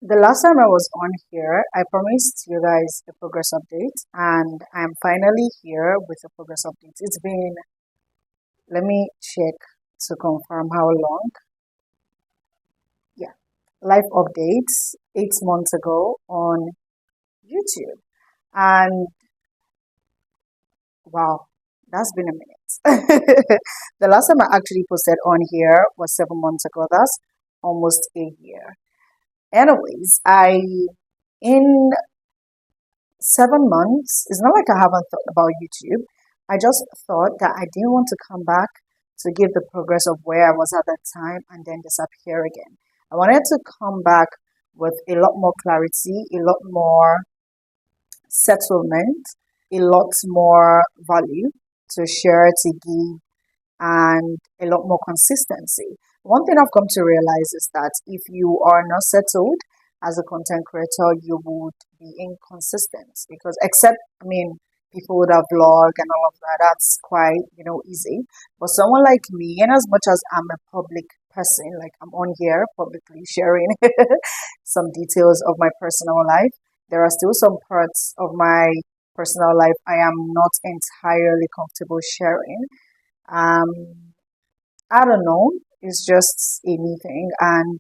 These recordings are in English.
The last time I was on here, I promised you guys a progress update, and I'm finally here with a progress update. It's been, let me check to confirm how long. Yeah, life updates 8 months ago on YouTube. And wow, that's been a minute. The last time I actually posted on here was 7 months ago. That's almost a year. Anyways, in 7 months, it's not like I haven't thought about YouTube. I just thought that I didn't want to come back to give the progress of where I was at that time and then disappear again. I wanted to come back with a lot more clarity, a lot more settlement, a lot more value to share, to give, and a lot more consistency. One thing I've come to realize is that if you are not settled as a content creator, you would be inconsistent because, except, I mean, people would have vlog and all of that. That's quite, easy. But someone like me, and as much as I'm a public person, like I'm on here publicly sharing some details of my personal life, there are still some parts of my personal life I am not entirely comfortable sharing. I don't know. It's just a me thing. And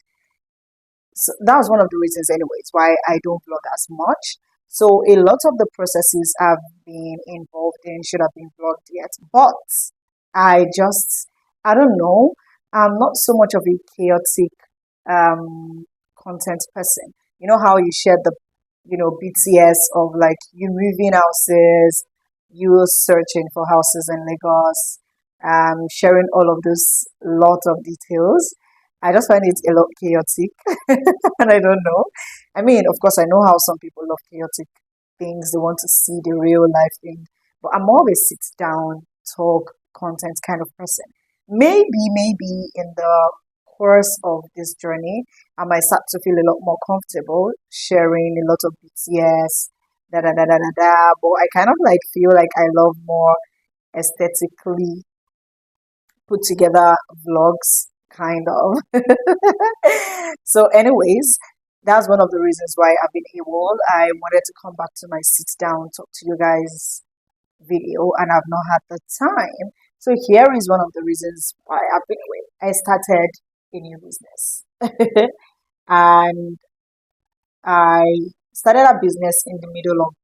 so that was one of the reasons, anyways, why I don't vlog as much. So a lot of the processes I've been involved in should have been vlogged yet. But I just, I don't know. I'm not so much of a chaotic content person. You know how you share the, BTS of like you moving houses, you searching for houses in Lagos, sharing all of those lot of details. I just find it a lot chaotic, and I don't know. I mean, of course, I know how some people love chaotic things. They want to see the real life thing, but I'm always sit down, talk, content kind of person. Maybe in the course of this journey, I might start to feel a lot more comfortable sharing a lot of BTS, da da da da da da. But I kind of like feel like I love more aesthetically put together vlogs, kind of. So, anyways, that's one of the reasons why I've been AWOL. I wanted to come back to my sit down, talk to you guys video, and I've not had the time. So, here is one of the reasons why I've been away. I started a new business, and I started a business in the middle of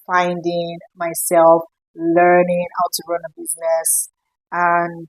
finding myself, learning how to run a business, and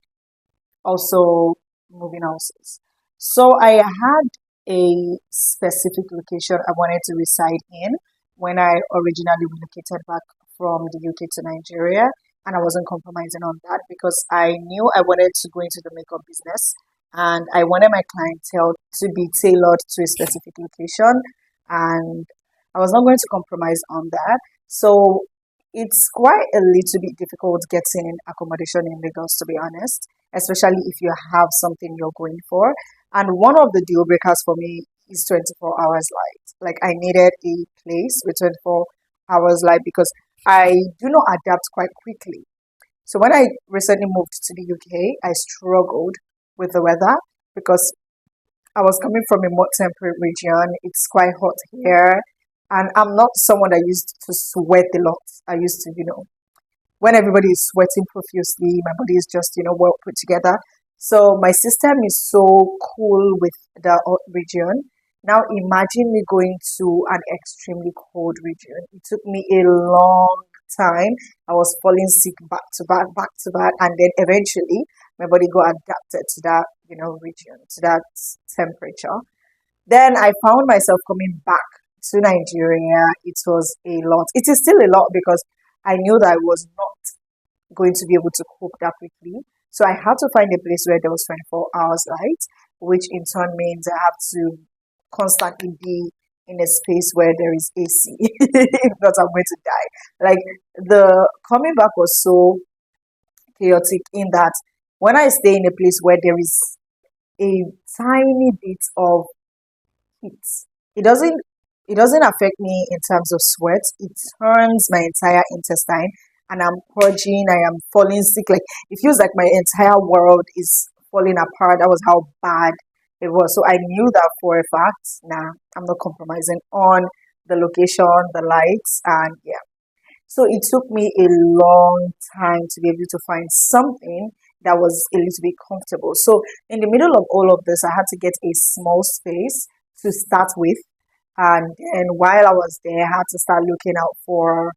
also moving houses. So I had a specific location I wanted to reside in when I originally relocated back from the UK to Nigeria. And I wasn't compromising on that because I knew I wanted to go into the makeup business and I wanted my clientele to be tailored to a specific location. And I was not going to compromise on that. So it's quite a little bit difficult getting accommodation in Lagos, to be honest, especially if you have something you're going for. And one of the deal breakers for me is 24 hours light. Like I needed a place with 24 hours light because I do not adapt quite quickly. So when I recently moved to the UK, I struggled with the weather because I was coming from a more temperate region. It's quite hot here. And I'm not someone that used to sweat a lot. I used to, when everybody is sweating profusely, my body is just, well put together. So my system is so cool with the hot region. Now imagine me going to an extremely cold region. It took me a long time. I was falling sick back to back, and then eventually my body got adapted to that, region, to that temperature. Then I found myself coming back to Nigeria. It was a lot. It is still a lot because I knew that I was not going to be able to cope that quickly. So I had to find a place where there was 24 hours light, which in turn means I have to constantly be in a space where there is AC. If not, I'm going to die. Like the coming back was so chaotic in that when I stay in a place where there is a tiny bit of heat, it doesn't it doesn't affect me in terms of sweat. It turns my entire intestine and I'm purging, I am falling sick. Like it feels like my entire world is falling apart. That was how bad it was. So I knew that for a fact. Nah, I'm not compromising on the location, the lights, and yeah. So it took me a long time to be able to find something that was a little bit comfortable. So in the middle of all of this, I had to get a small space to start with. And while I was there, I had to start looking out for,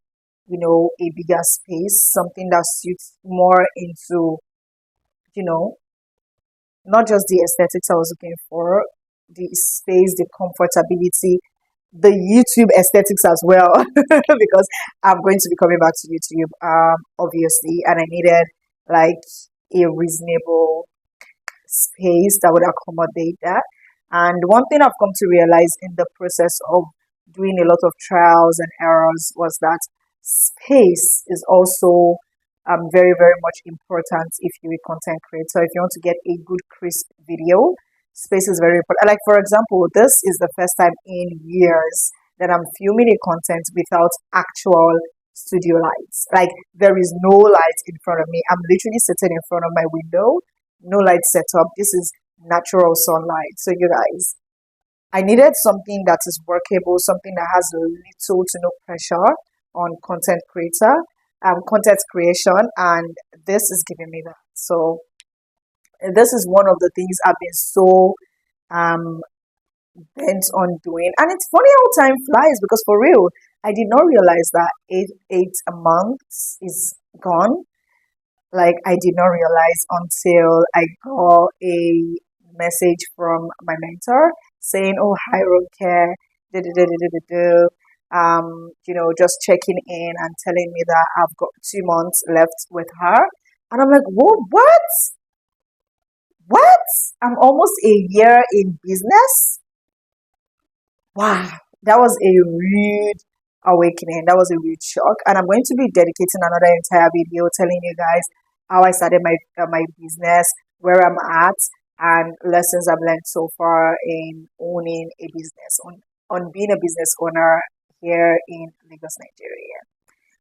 a bigger space, something that suits more into, you know, not just the aesthetics I was looking for, the space, the comfortability, the YouTube aesthetics as well, because I'm going to be coming back to YouTube, obviously, and I needed like a reasonable space that would accommodate that. And one thing I've come to realize in the process of doing a lot of trials and errors was that space is also very, very much important if you're a content creator. If you want to get a good, crisp video, space is very important. Like, for example, this is the first time in years that I'm filming a content without actual studio lights. Like, there is no light in front of me. I'm literally sitting in front of my window, no light set up. This is natural sunlight. So, you guys, I needed something that is workable, something that has little to no pressure on content creation, and this is giving me that. So this is one of the things I've been so um bent on doing, and it's funny how time flies because for real, I did not realize that eight months is gone. Like I did not realize until I got a message from my mentor saying, "Oh, hi, Ronke, just checking in and telling me that I've got 2 months left with her." And I'm like, "Whoa, what? What? I'm almost a year in business." Wow, that was a rude awakening. That was a rude shock. And I'm going to be dedicating another entire video telling you guys how I started my business, where I'm at, and lessons I've learned so far in owning a business, on being a business owner here in Lagos, Nigeria.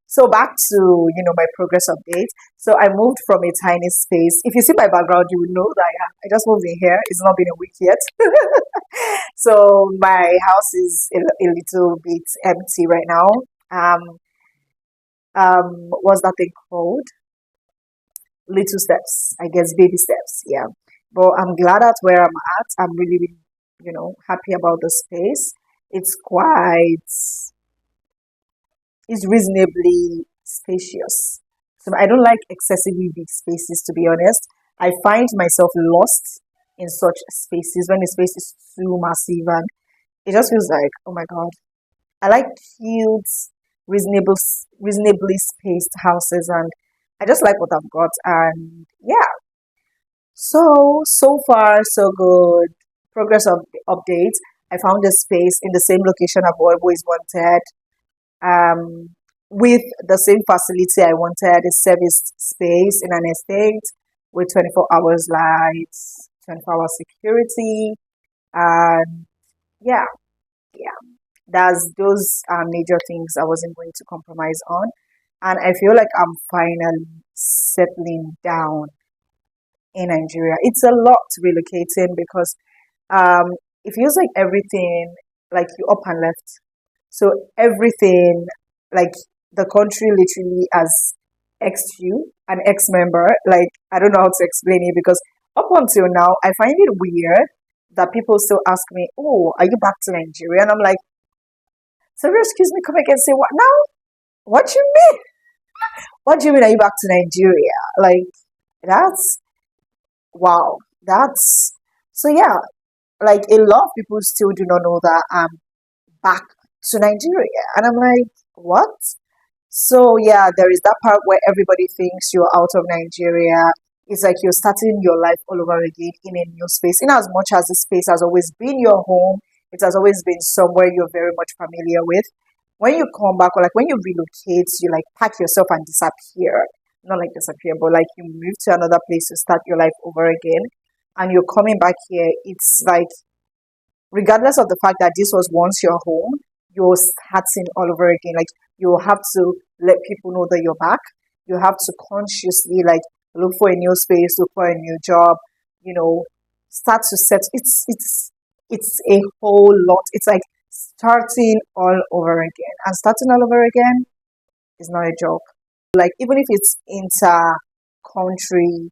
So back to, my progress update. So I moved from a tiny space. If you see my background, you will know that I just moved in here. It's not been a week yet. So my house is a little bit empty right now. What's that thing called? Little steps, I guess, baby steps. Yeah. But I'm glad at where I'm at. I'm really, really, happy about the space. It's it's reasonably spacious. So I don't like excessively big spaces, to be honest. I find myself lost in such spaces when the space is too massive and it just feels like, oh my God. I like cute, reasonable, reasonably spaced houses, and I just like what I've got. And yeah, so far so good. Progress of updates. I found a space in the same location I've always wanted, um, with the same facility I wanted, a serviced space in an estate with 24 hours lights, 24-hour security, and yeah, yeah. That's those are major things I wasn't going to compromise on. And I feel like I'm finally settling down in Nigeria. It's a lot relocating because um, it feels like everything, like you up and left. So everything, like the country literally has ex you, an ex member. Like I don't know how to explain it because up until now, I find it weird that people still ask me, "Oh, are you back to Nigeria?" And I'm like, "Sorry, excuse me, come again, say what now? What you mean? What do you mean? Are you back to Nigeria?" Like that's wow. That's so yeah. Like a lot of people still do not know that I'm back to Nigeria. And I'm like, what? So yeah, there is that part where everybody thinks you're out of Nigeria. It's like you're starting your life all over again in a new space. In as much as the space has always been your home, it has always been somewhere you're very much familiar with. When you come back, or like when you relocate, you like pack yourself and disappear. Not like disappear, but like you move to another place to start your life over again. And you're coming back here, it's like regardless of the fact that this was once your home, you're starting all over again. Like you have to let people know that you're back. You have to consciously like look for a new space, look for a new job, you know, start to set. It's a whole lot. It's like starting all over again, and starting all over again is not a joke. Like even if it's inter country,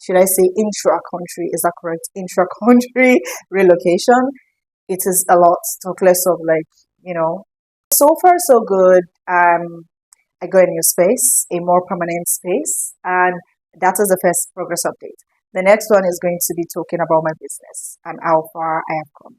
should I say intra country? Is that correct? Intra country relocation. It is a lot. Talk less of like, you know. So far so good. I got a new space, a more permanent space, and that is the first progress update. The next one is going to be talking about my business and how far I have come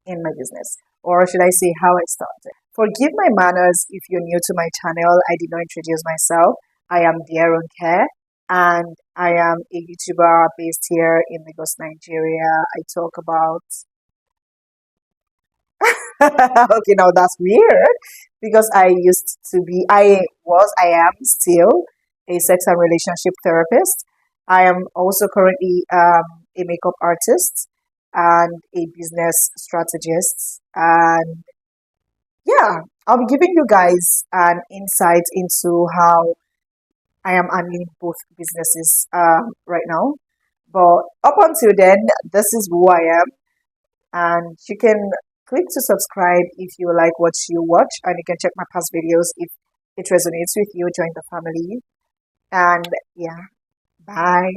in my business, or should I say how I started. Forgive my manners if you're new to my channel. I did not introduce myself. I am Aderonke, and I am a YouTuber based here in Lagos, Nigeria. I talk about okay, now that's weird because I am still a sex and relationship therapist. I am also currently a makeup artist and a business strategist. And yeah, I'll be giving you guys an insight into how I am handling both businesses right now. But up until then, this is who I am, and you can click to subscribe if you like what you watch, and you can check my past videos if it resonates with you. Join the family, and yeah, bye.